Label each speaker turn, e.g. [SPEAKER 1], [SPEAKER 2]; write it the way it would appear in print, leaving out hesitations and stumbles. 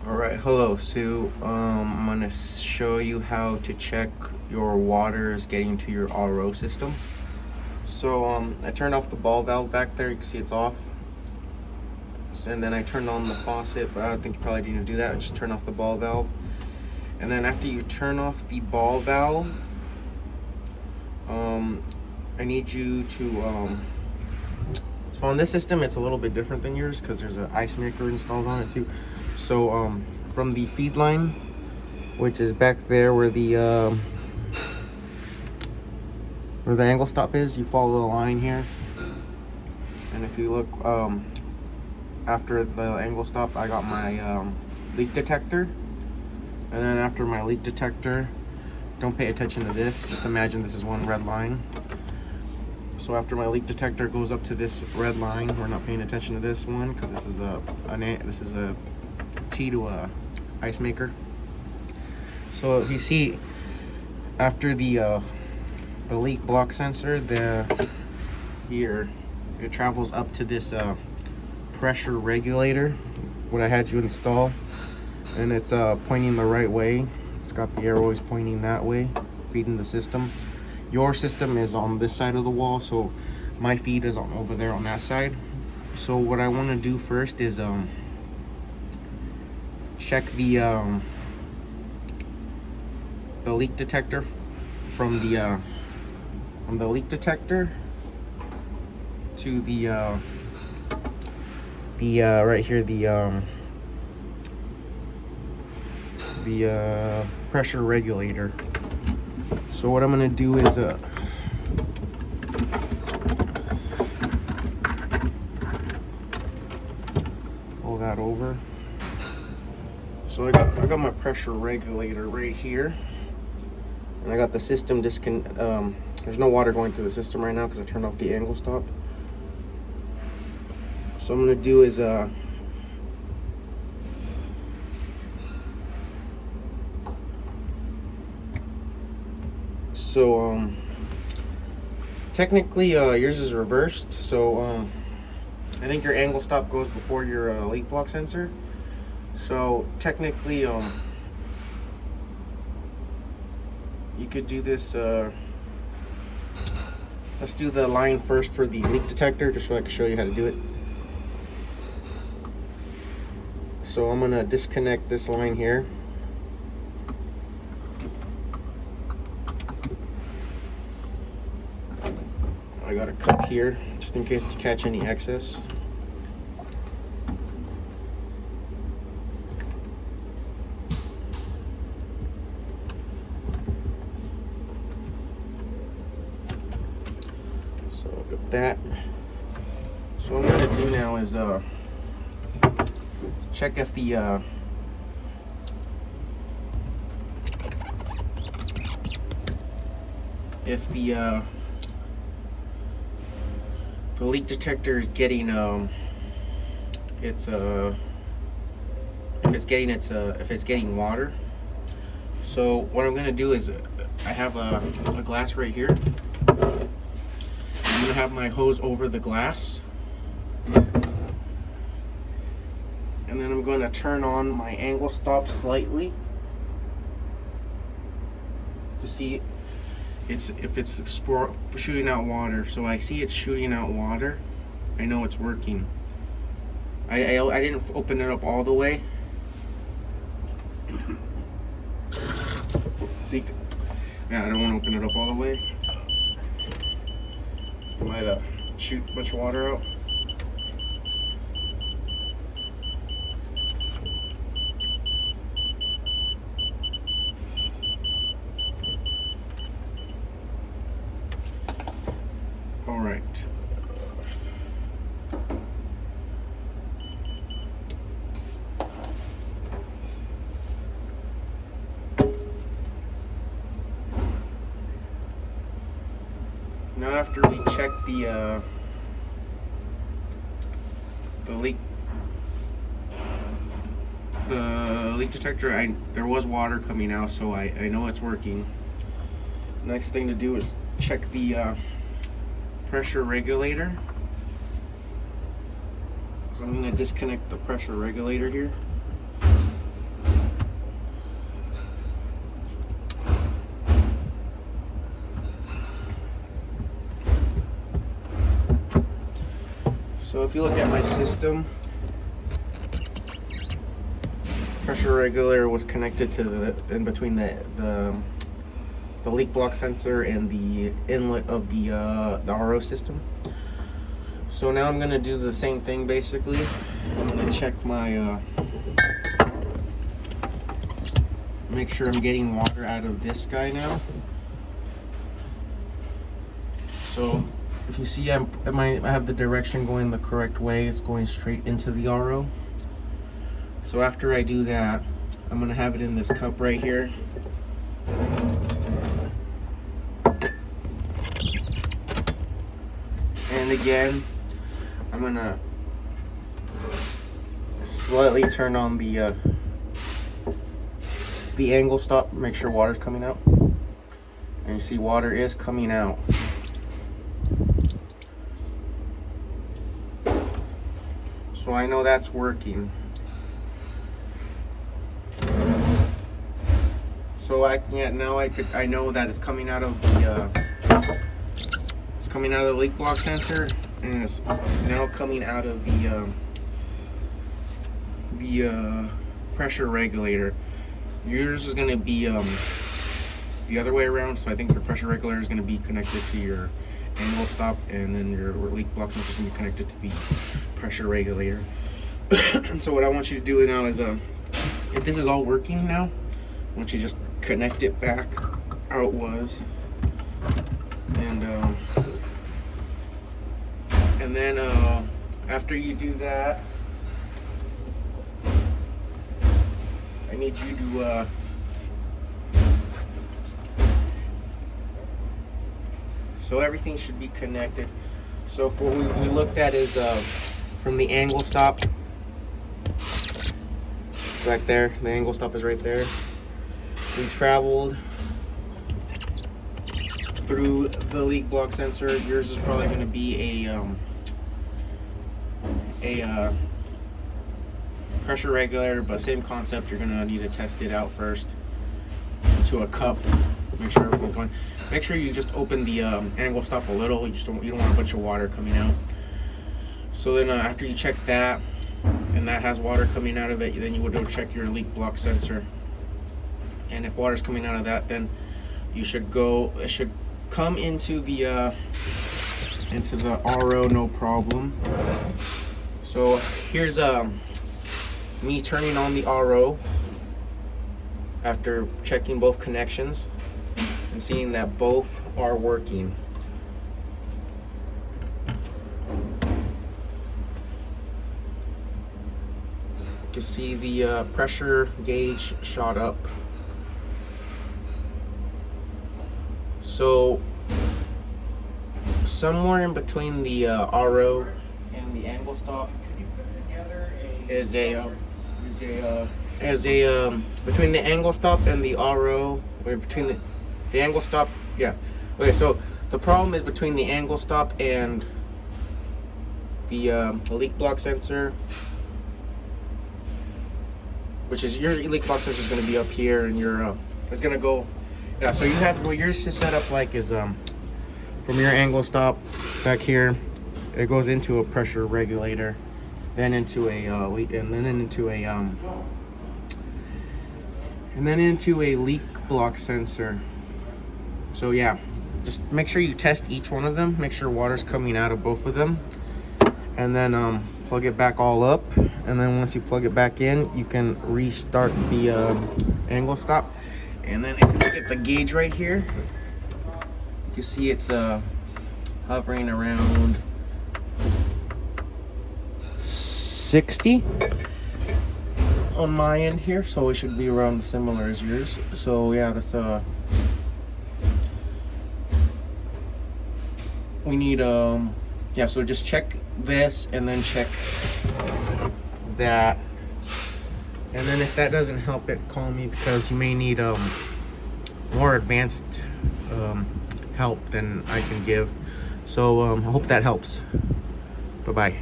[SPEAKER 1] Alright, hello. So I'm gonna show you how to check your water is getting to your RO system. So I turned off the ball valve back there. You can see it's off. And then I turned on the faucet, but I don't think you probably need to do that. I just turn off the ball valve. And then after you turn off the ball valve, I need you to so on this system it's a little bit different than yours because there's an ice maker installed on it too. So from the feed line, which is back there where the angle stop is, you follow the line here, and if you look after the angle stop, I got my leak detector. And then after my leak detector, don't pay attention to this, just imagine this is one red line. So after my leak detector goes up to this red line, we're not paying attention to this one because this is a T to a ice maker. So if you see after the leak block sensor, here it travels up to this pressure regulator, what I had you install, and it's pointing the right way. It's got the arrows pointing that way, feeding the system. Your system is on this side of the wall, so my feed is on over there on that side. So what I want to do first is check the leak detector from the leak detector to the right here, the pressure regulator. So what I'm gonna do is pull that over. So I got my pressure regulator right here, and I got the system there's no water going through the system right now because I turned off the angle stop. So I'm gonna do is technically yours is reversed, so I think your angle stop goes before your leak block sensor. So technically you could do this, let's do the line first for the leak detector just so I can show you how to do it. So I'm gonna disconnect this line here. I got a cup here just in case to catch any excess. So I got that. So what I'm gonna do now is check if the leak detector is getting if it's getting water. So what I'm gonna do is I have a glass right here. I'm gonna have my hose over the glass, and then I'm going to turn on my angle stop slightly to see if it's shooting out water. So I see it's shooting out water. I know it's working. I didn't open it up all the way. See, yeah, I don't want to open it up all the way. I might shoot a bunch of water out. All right. Now after we check the leak detector, there was water coming out, so I know it's working. Next thing to do is check the pressure regulator. So I'm going to disconnect the pressure regulator here. if you look at my system, pressure regulator was connected to the in between the leak block sensor and the inlet of the RO system. So now I'm gonna do the same thing basically. I'm gonna check my make sure I'm getting water out of this guy now. So if you see I have the direction going the correct way, it's going straight into the RO. So after I do that, I'm gonna have it in this cup right here. And again, I'm gonna slightly turn on the angle stop, make sure water's coming out. And you see water is coming out. So I know that's working. So I know that it's coming out of the leak block sensor, and it's now coming out of the pressure regulator. Yours is going to be the other way around, so I think your pressure regulator is going to be connected to your angle stop, and then your leak block sensor is going to be connected to the pressure regulator. So what I want you to do now is, if this is all working now, I want you to just connect it back how it was, and then after you do that, I need you to so everything should be connected. So for what we looked at is from the angle stop right there. The angle stop is right there. We traveled through the leak block sensor. Yours is probably going to be a pressure regulator, but same concept. You're going to need to test it out first to a cup. Make sure everything's going. Make sure you just open the angle stop a little. You don't want a bunch of water coming out. So then after you check that, and that has water coming out of it, then you would go check your leak block sensor. And if water's coming out of that, then you should go. It should come into the RO, no problem. So here's me turning on the RO after checking both connections and seeing that both are working. You see the pressure gauge shot up. So somewhere in between the RO and the angle stop is between the angle stop and the RO, or between the angle stop, yeah. Okay, so the problem is between the angle stop and the leak block sensor, which is your leak block sensor is going to be up here, and your it's going to go. Yeah, so you have what yours is set up like is from your angle stop back here, it goes into a pressure regulator, then into a leak block sensor. So yeah, just make sure you test each one of them. Make sure water's coming out of both of them, and then plug it back all up. And then once you plug it back in, you can restart the angle stop. And then if you look at the gauge right here, you can see it's hovering around 60 on my end here, so it should be around similar as yours. So yeah, that's we need yeah, so just check this and then check that. And then if that doesn't help it, call me, because you may need more advanced help than I can give. So I hope that helps. Bye-bye.